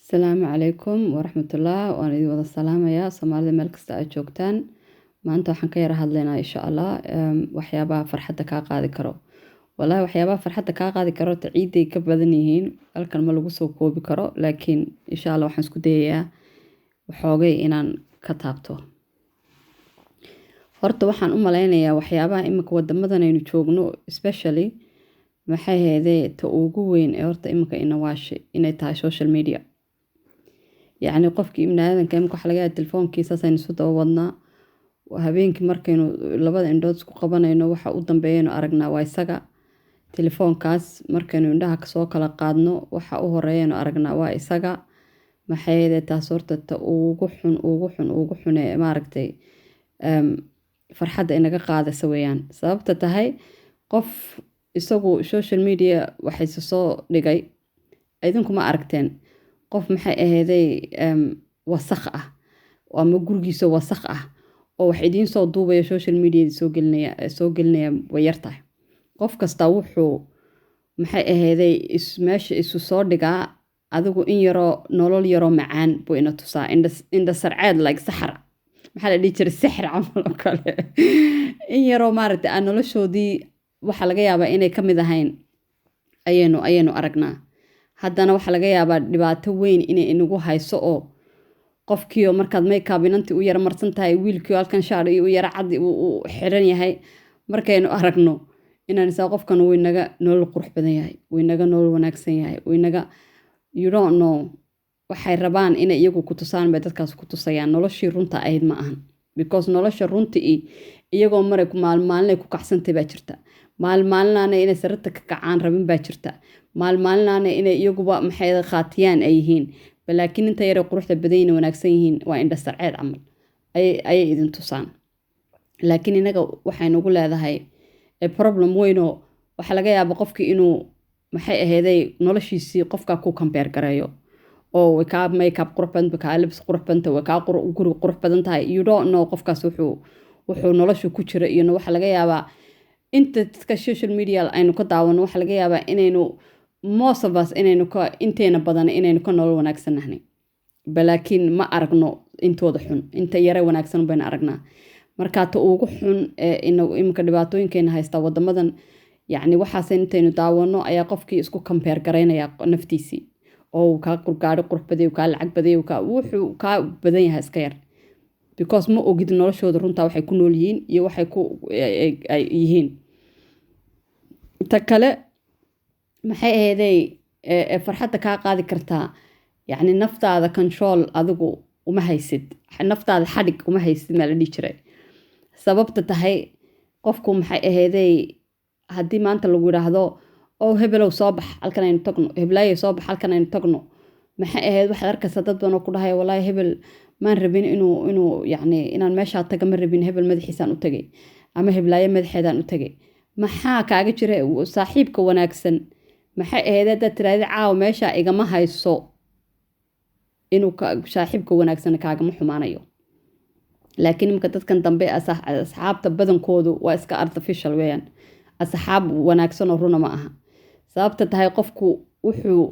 Asalaamu calaykum waraxmatullah waan idin wada salaamayaa Soomaalida meel kasta aad joogtaan maanta waxaan ka yara hadlaynaa insha Allah waxyaabaha farxadda kaa qaadi karo wallahi waxyaabaha farxadda kaa qaadi karo ciiday ka badan yihiin halkan ma lagu soo koobi karo laakiin insha Allah waxaan isku dayayaa waxoogay inaan ka taabto horta waxaan u maleynayaa waxyaabaha imika wadamadan aynu joogno especially maxay heedee ta ugu weyn ee horta imika inawaashi inay tahay social media yacni qofkii ibn aadanka imika waxa laga yaabaa telefoonkiisa saynu isu daba wadnaa habeenkii markaynu labada indhood isku qabanayno waxa u dambeeyaynu aragnaa waa isaga telefoonkaas markaynu indhaha kasoo kala qaadno waxa u horeeyaynu aragnaa waa isaga maxay heedee taas horta ta ugu xun ee maaragtay farxadda inaga qaadaysa weeyaan sababta tahay qof isagu social media waxayse soo dhigay idinku ma aragteen qof maxay aheeday wasakh ah ama gurigiisa wasakh ah oo wax idiin soo duubaya social media soo gelinaya way yartahay qof kasta wuxuu maxay aheeday meesha isu soo dhigaa adigu in yaroo nolol yaroo macaan buu ina tusaa indha sarceed like saxar maxaa la dhihi jiray sixir camal oo kale in yaroo maaragtay aan noloshoodii waxa laga yaabaa inay ka mid ahayn ayaynu aragnaa haddana waxa laga yaabaa dhibaato weyn inay inagu hayso oo qofkiioo markaad makeup inantii u yara marsan tahay wiilkii halkan shaar iyo u yara cad uu xiran yahay markaynu aragno inaan isaa qofkan uu inaga nolol qurux badan yahay uu inaga nolol wanaagsan yahay uu inaga you don't know waxay rabaan inay iyagu ku tusaan bay dadkaas ku tusayaan noloshii runta ahayd ma ahan because nolosha runtii iyagoo maray maalmaalinay ku kacsantay baa jirta maalmaalinaana inay sararta ka kacaan rabin baa jirta maalmaalinaana inay iyaguba maxay khaatiyaan ay yihiin laakiin inta yare quruxda badayna wanaagsan yihiin waa indha sarceed camal ayay idin tusaan laakiin inaga waxaynu ugu leedahay problem weynoo waxa laga yaabaa qofkii inuu maxay aheeday noloshiisii qofkaa ku kambeer gareeyo oo way kaa makeup qurux badan kaa libs qurux badan way kaa guri qurux badan tahay you don't know qofkaas wuxuu nolosha ku jira iyo waxa laga yaabaa inta dadka social media aynu ka daawano waxa laga yaabaa inaynu most of us inteena badan inaynu ka nolol wanaagsan nahnay balaakiin ma aragno intooda xun inta yare wanaagsan bayna aragnaa marka ta ugu xun imika dhibaatooyinkeena haysta wadamadan yacni waxaas intaynu daawano ayaa qofkii isku kambeer garaynaya naftiisii oo kaa gaari qurux baday kaa lacag baday wuxuu kaa badan yahay iska yar because ma ogid noloshooda runtaa waxay ku nool yihiin iyo waxay ku yihiin ta kale maxay aheeday farxadda kaa qaadi kartaa yacni naftaada control adigu uma haysid naftaada xadhig uma haysid maa la dhihi jiray sababta tahay qofku maxay aheeday haddii maanta lagu yidhaahdo oo hebelow soo bax halkan aynu tagno heblaayo soo bax halkan aynu tagno maxay ahayd waxaad arkaysaa dad badan oo ku dhahaya wallaahi hebel maan rabin inuu yacni inaan meeshaa taga ma rabin hebel madaxiisaan u tagay ama heblaayo madaxeedaan u tagay maxaa kaaga jira saaxiibka wanaagsan maxay ahayd haddaad tiraahda caawa meeshaa igama hayso inuu saaxiibka wanaagsan kaagama xumaanayo laakiin imika dadkan dambe asxaabta badankoodu waa iska artificial weeyaan asxaab wanaagsan oo runa ma aha sababta tahay qofku wuxuu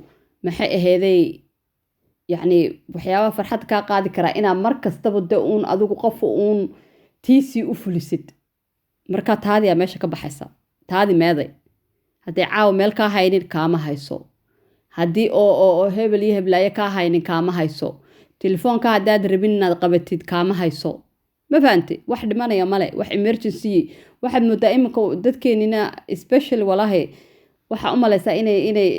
maxay aheeday yacni waxyaabaha farxad kaa qaadi karaa inaa mar kastaba de uun adigu qof uun tiisii u fulisid markaa taadiyaa meesha ka baxaysa taadi meeday haddii caawa meel kaa haynin kaama hayso haddii oo hebel iyo heblaayo kaa haynin kaama hayso telefoonka haddaad rabin inaad qabatid kaama hayso ma fahanti wax dhimanaya male wax emergency waxaad moodaa iminka dadkeenina especially walaahi waxaa u malaysaa inay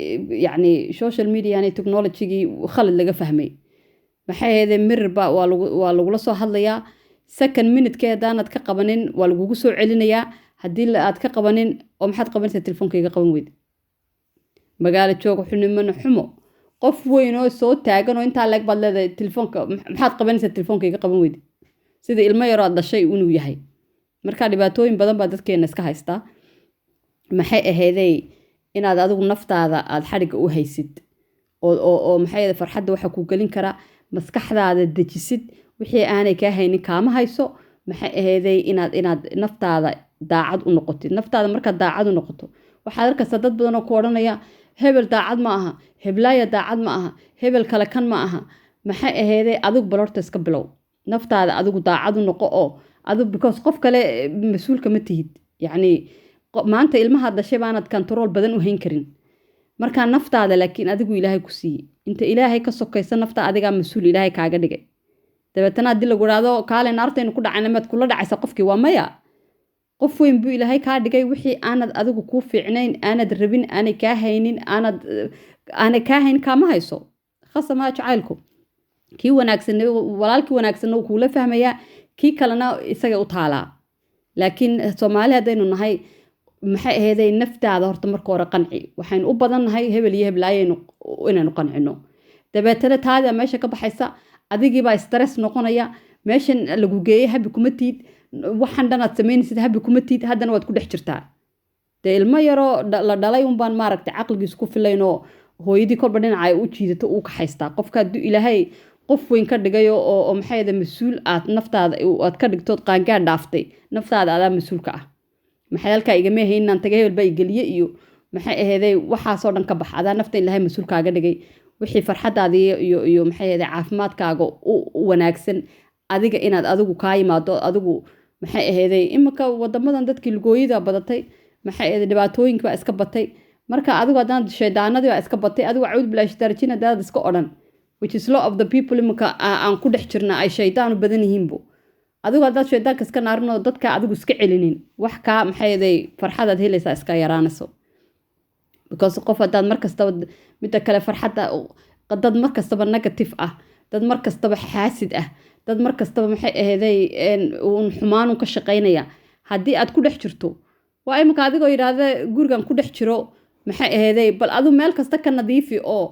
yacni social media yani technologygii khalad laga fahmay maxay ahaydee mirrorba waa lagula soo hadlayaa second minute haddaanad ka qabanin waa lagugu soo celinayaa haddii aad ka qabanin oo maxaad qabanaysaa telefonkayga qaban weyda magaalo jooga xunimana xumo qof weyn oo soo taagan oo intaa leeg baad leedahay telefoonka maxaad qabanaysaa telefonkayga qaban weyda sida ilmo yaroo aad dhashay inuu yahay marka dhibaatooyin badan baa dadkeena iska haystaa maxay ahaydey inaad adigu naftaada aad xadhigga u haysid oo maxay farxadda waxa ku gelin karaa maskaxdaada dejisid wixii aanay kaa haynin kaama hayso maxay ahaydey inaad naftaada daacad u noqotid naftaada markaad daacad u noqoto waxaad arkaysaa dad badan oo ku odhanaya hebel daacad ma aha, heblaaya daacad ma aha, hebel kale kan ma aha. maxay aheeday adigu balorta iska bilow naftaada adigu daacad u noqo oo adigu because qof kale mas-uulka ma tihid yacni maanta ilmaha dhashay baanad control badan u hayn karin markaa naftaada laakiin adigu ilaahay ku siiyey inta ilaahay ka sokaysa nafta adigaa mas-uul ilaahay kaaga dhigay dabeetana haddii lagu idhaahdo kaale naartaynu ku dhacayna maad kula dhacaysa qofkii waa maya qof weyn buu ilaahay kaa dhigay wixii aanad adigu kuu fiicnayn aanad rabin aanay kaa haynin aanay kaa hayn kaama hayso khasamaha jacaylku kii wanaagsan walaalkii wanaagsan uu kuula fahmayaa kii kalena isaga u taalaa laakiin Soomaali hadaynu nahay maxay aheeday naftaada horta marka hore qanci waxaan u badannahay hebel iyo heblaayeen inaynu qancino dabeetana taada meesha ka baxaysa adigii baa stress noqonaya meeshan lagu geeyay habi kuma tiid waxaan dhanaad sameynaysid habi kuma tiid haddana waad ku dhex jirtaa dee ilmo yaroo la dhalay un baan maaragtay caqligiis ku filaynoo hooyadii kolba dhinacay u jiidato uu ka haystaa qofka hadduu ilaahay qof weyn ka dhigayo oo maxay ahayd mas-uul aad naftaada aad ka dhigtood qaangaan dhaaftay naftaada adaa mas-uulka ah maxay halkaa igama ahayn inaan taga hebel baa igeliye iyo maxay aheeday waxaasoo dhan ka bax adaa nafta ilaahay mas-uulkaaga dhigay wixii farxadaadii iyo maxay aheeday caafimaadkaaga u wanaagsan adiga inaad adigu kaa yimaado adigu maxay aheeday imika wadamadan dadkii lugooyada badatay maxay aheeday dhibaatooyinka baa iska batay marka adigu haddaan shaydaanadii baa iska batay adigu caawid bilaashtarjina daad iska odhan which is law of the people imika aan ku dhex jirna ay shaydaan u badan yihiinbu adigu haddaad shaydaanka iska naarinoo dadka adigu iska celinin wax kaa maxay aheeday farxadaad helaysaa iska yaraanayso because qof haddaad markastaba midda kale farxadda dad markastaba negative ah dad markastaba xaasid ah dad markastaba maxay aheeday uun xumaanun ka shaqaynaya haddii aad ku dhex jirto waa imika adigoo yidhaahda gurigan ku dhex jiro maxay aheeday bal adu meel kasta ka nadiifi oo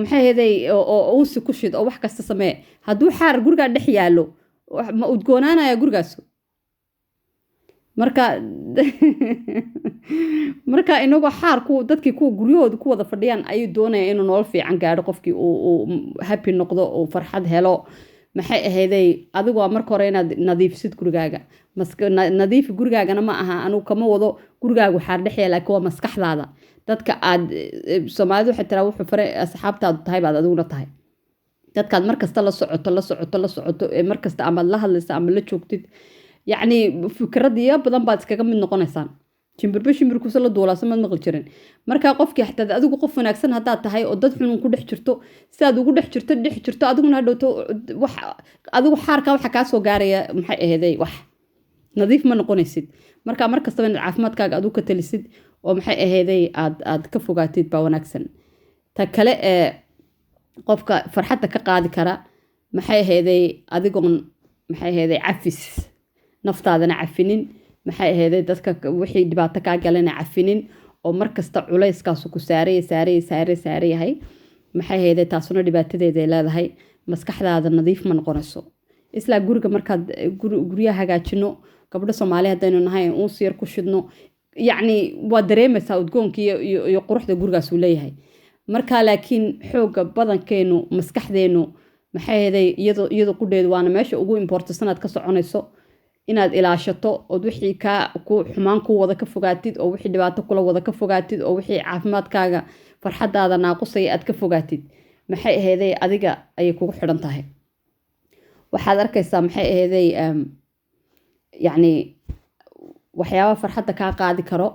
maxay aheeday oo unsi ku shid oo wax kasta samee hadduu xaar gurigaa dhex yaallo ma udgoonaanaya gurigaas marka inagoo xaar dadkii kuwa guryahooda ku wada fadhiyaan ayuu doonaya inuu nolol fiican gaadho qofkii uu happy noqdo uu farxad helo maxay aheeday adigu waa marka hore inaad nadiifisid gurigaaga nadiifi gurigaagana ma aha anugu kama wado gurigaagu xaar dhex yaala laakiin waa maskaxdaada dadka aad Soomaalidu waxay tiraa wuxuu fare asxaabtaadu tahay baad adiguna tahay dadkaad markasta la socoto markasta ama la hadlaysa ama la joogtid yacni fikradiyo badan baad iskaga mid noqonaysaan shimbirkusa la duulaasa maad maqli jirin markaa qofkii xataa adigu qof wanaagsan haddaad tahay oo dad xunun ku dhex jirto sidaad ugu dhex jirto adiguna hadhowto adigu xaarkaa waxa kaa soo gaaraya maxay aheeday wax nadiif ma noqonaysid markaa markastaba inaad caafimaadkaaga adigu ka talisid oo maxay aheeday aad ka fogaatid baa wanaagsan ta kale ee qofka farxadda ka qaadi kara maxay aheeday adigoon maxay aheeday cafis naftaadana cafinin maxay aheeday dadka wixii dhibaato kaa galana cafinin oo markasta culayskaasu ku saarayahay maxay aheeday taasuna dhibaatadeeday leedahay maskaxdaada nadiif ma noqonayso islaa guriga markaad guryaha hagaajino gabdho Soomaali haddaynu nahay uun siyar ku shidno yacni waa dareemaysaa udgoonka iyo quruxda gurigaas uu leeyahay marka laakiin xooga badankeenu maskaxdeenu maxay aheeday iyadoo qudheedu waana meesha ugu importansanaad ka soconayso inaad ilaashato oo wixii ku xumaan ku wada ka fogaatid oo wixii dhibaato kula wada ka fogaatid oo wixii caafimaadkaaga farxadaada naaqusay aad ka fogaatid maxay aheeday adiga ayay kugu xidhan tahay waxaad arkaysaa maxay aheeday yacni waxyaaba farxadda kaa qaadi karo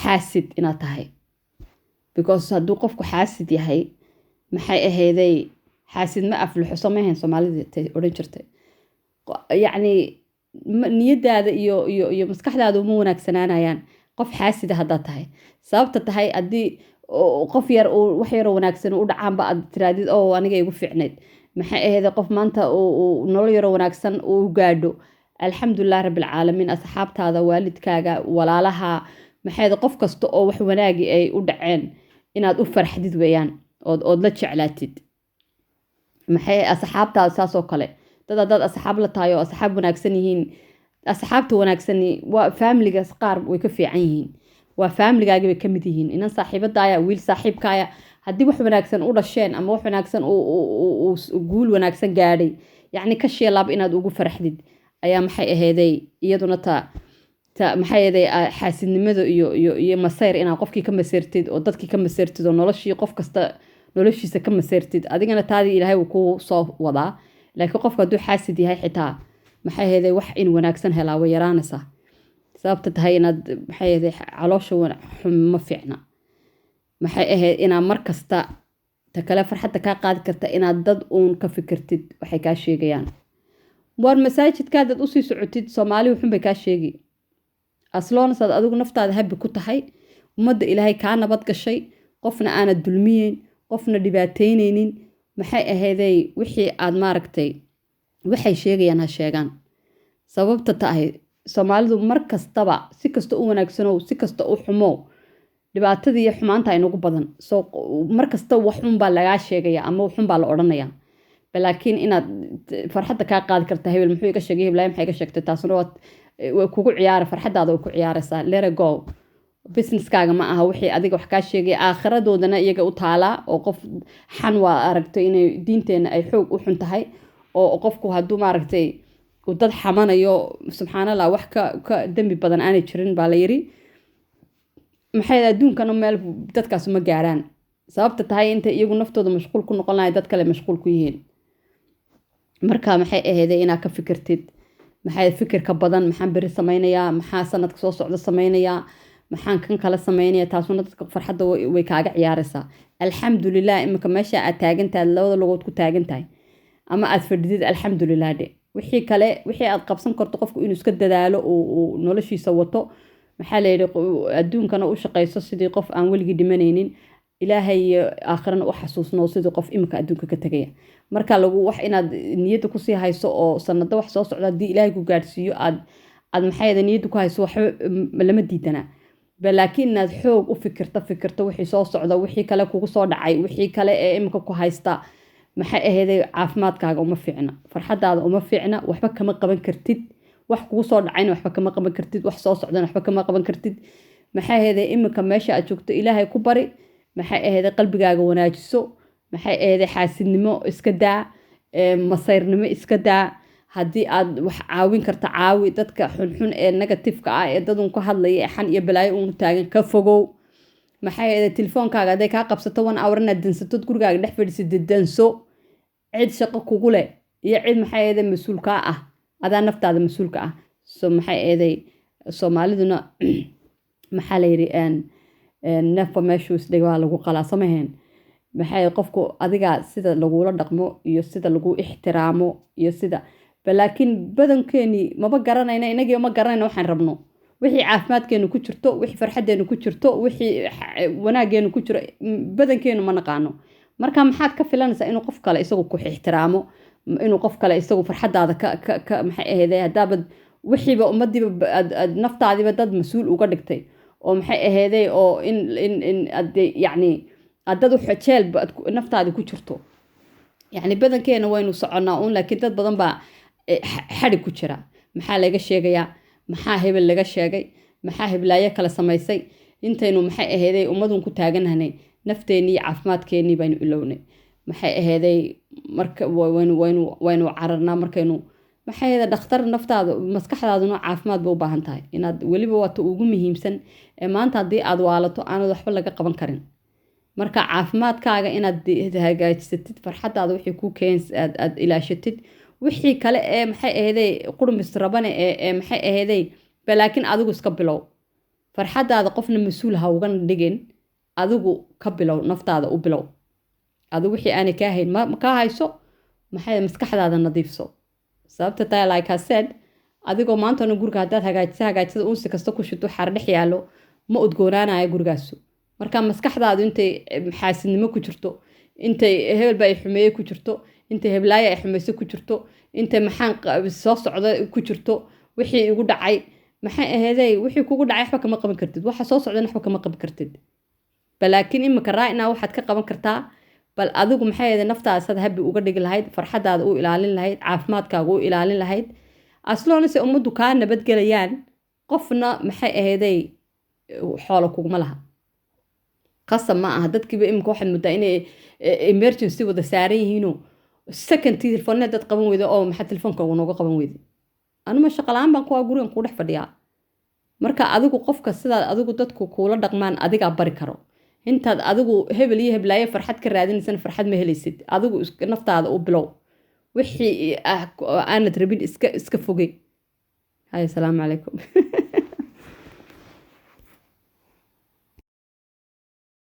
xaasid inaad tahay because hadduu qofku xaasid yahay maxay aheeday xaasid ma aflaxo samayn Soomaalida odhan jirtay yacni niyadaada iyo maskaxdaada uma wanaagsanaanayaan qof xaasida haddaad tahay sababta tahay haddii qof yar wax yaroo wanaagsan u dhacaanba aad tiraadid oo aniga igu fiicnayd maxay aheeday qof maanta nolol yaroo wanaagsan uu gaadho alxamdulilah rabbilcaalamiin asxaabtaada waalidkaaga walaalaha maxay aheeday qof kasta oo wax wanaagi ay u dhaceen inaad u farxdid weeyaan ood la jeclaatid maxay asxaabtaada saasoo kale dad asxaab la tahay oo asxaab wanaagsan yihiin asxaabta wanaagsani waa familigaas qaar way ka fiican yihiin waa familigaaga bay ka mid yihiin inan saaxiibadaaya wiil saaxiibkaaya haddii wax wanaagsan u dhasheen ama wax wanaagsan guul wanaagsan gaadhay yacni ka sheelaab inaad ugu faraxdid ayaa maxay aheeday iyaduna taa maxay ahaday xaasidnimada iyo masayr inaad qofkii ka maseertid oo dadkii ka maseertid oo noloshii qof kasta noloshiisa ka maseertid adigana taadii ilaahay uu kuu soo wadaa laakiin qofka hadduu xaasid yahay xitaa maxay ahaday wax in wanaagsan helaa way yaraanaysaa sababta tahay inaad maxay ahaday caloosha ma fiicna maxay ahayd inaad mar kasta ta kale farxadda kaa qaadi karta inaad dad uun ka fikirtid waxay kaa sheegayaan war masaajidkaadaad usii socotid soomaali wuxun bay kaa sheegi asloonasaad adigu naftaada habi ku tahay ummadda ilaahay kaa nabad gashay qofna aanad dulmiyeyn qofna dhibaateyneynin maxay ahayday wixii aad maaragtay waxay sheegayaan ha sheegaan sababta tahay soomaalidu mar kastaba si kasta u wanaagsanow si kasta u xumow dhibaatada iyo xumaanta inagu badan soo mar kasta waxun baa lagaa sheegaya ama waxun baa la odhanaya laakiin inaad farxadda kaa qaadi karta hebel muxuu iga sheegay heblaay maxay iga sheegtay taasuna way kugu ciyaara farxaddaada way ku ciyaaraysaa let it go businesskaaga ma aha wixii adiga wax kaa sheegay aakhiradoodana iyaga u taalaa oo qof xan waa aragtay inay diinteena ay xoog u xun tahay oo qofku hadduu maaragtay uu dad xamanayo subxaanallah wax ka dembi badan aanay jirin baa la yiri maxay adduunkana meel dadkaas uma gaaraan sababta tahay inta iyagu naftooda mashquul ku noqon lahay dad kale mashquul ku yihiin marka maxay ahayday inaad ka fikirtid maxay fikirka badan maxaan beri samaynayaa maxaa sanadka soo socda samaynayaa maxaan kan kala samaynayaa taasuna dadka farxadda way kaaga ciyaaraysaa alxamdulilah imika meesha aad taagantahay labada lugood ku taagantahay ama aad fadhidid alxamdulilah dhe wixii kale wixii aad qabsan karto qofku inuu iska dadaalo uu noloshiisa wato maxaa la yidhi adduunkana u shaqayso sidii qof aan weligii dhimanaynin ilaahay aakhirana u xasuusno sidii qof imika adduunka ka tegaya marka lagu wax inaad niyadda kusii hayso oo sanado wax soo socda haddii ilaahay ku gaadhsiiyo aad maxay niyadda ku hayso waxba lama diidana laakiin inaad xoog u fikirto wixii soo socda wixii kale kugu soo dhacay wixii kale ee imika ku haysta maxay ahayday caafimaadkaaga uma fiicna farxaddaada uma fiicna waxba kama qaban kartid wax kugu soo dhacayna waxba kama qaban kartid wax soo socdana waxba kama qaban kartid maxay ahayday imika meesha aad joogto ilaahay ku bari maxay ahayday qalbigaaga wanaajiso maxay ahayday xaasidnimo iska daa masayrnimo iska daa haddii aad wax caawin karta caawi dadka xunxun ee negatifeka ah ee dadun ku hadlaya ee xan iyo balaayo uunu taagan ka fogow maxay ahayday telefoonkaaga hadday kaa qabsato 1 hour inaad dansatod gurigaaga dhex fadhisid danso cid shaqo kugu leh iyo cid maxay ahayday mas-uulkaa ah adaa naftaada mas-uulka ah so maxay ahayday soomaaliduna maxaa la yidhi neefba meeshuu isdhig waa lagu qalaa samaheen maxay qofku adiga sida lagula dhaqmo iyo sida lagu ixtiraamo iyo sida laakiin badankeeni maba garanayna inagii ma garanayna waxaan rabno wixii caafimaadkeenu ku jirto wixii farxadeenu ku jirto wixii wanaageenu ku jiro badankeenu ma naqaano marka maxaad ka filanaysaa inuu qof kale isagu ku ixtiraamo inuu qof kale isagu farxadaada ka maxay ahayday hadaabad wixiiba ummadiiba naftaadiiba dad mas-uul uga dhigtay oo maxay ahayday oo in yacni dad jeel naftaadi ku jirto yacni badankeena waynu soconnaa uun laakiin dad badan baa xadhi ku jira maxaa laga sheegayaa maxaa hebel laga sheegay maxaa heblaayo kala samaysay intaynu maxay ahayday ummadun ku taaganahnay nafteenii iyo caafimaadkeenii baynu ilownay maxay ahayday marka waynu cararnaa markaynu maxay ahayday dhakhtar naftaada maskaxdaaduna caafimaad bay u baahan tahay inaad weliba waata ugu muhiimsan ee maanta haddii aad waalato aanad waxba laga qaban karin marka caafimaadkaaga inaad hagaajisatid farxadaada wixii ku keens aad ilaashatid wixii kale ee maxay ahayday qurmis rabane ee maxay ahayday laakiin adigu iska bilow farxadaada qofna mas-uul ha uga dhigin adigu ka bilow naftaada u bilow adigu wixii aanay kaa hayn ma kaa hayso maxay maskaxdaada nadiifso sababta tahay like I said adigoo maantana guriga haddaad hagaajisada unsi kasta ku shito xaar dhex yaalo ma udgoonaanayo gurigaasu marka maskaxdaadu intay xaasidnimo ku jirto intay hebel baa ay xumeeye ku jirto intay heblaayo ay xumayso ku jirto intay maxaan soo socda ku jirto wixii igu dhacay maxay ahayday wixii kugu dhacay waxba kama qaban kartid waxa soo socdana waxba kama qaban kartid laakiin imika raa'ina waxaad ka qaban kartaa bal adigu maxay ahayday naftaada sad habi uga dhigi lahayd farxadaada u ilaalin lahayd caafimaadkaaga u ilaalin lahayd asloonase ummaddu kaa nabadgelayaan qofna maxay ahayday xoolo kuguma laha qasab ma aha dadkiiba imika waxaad muddaa inay emergency wada saaran yihiinoo second telefoonne dad qaban weyda oo maxaa telefoonka nooga qaban weyda anuma shaqalaan baan kuwaa gurigan kuu dhex fadhiyaa marka adigu qofka sidaad adigu dadku kuula dhaqmaan adigaa bari karo intaad adigu hebel iyo heblaayo farxad ka raadinaysan farxad ma helaysid adigu naftaada u bilow wixii aanad rabin iska fogey hay asalaamu calaykum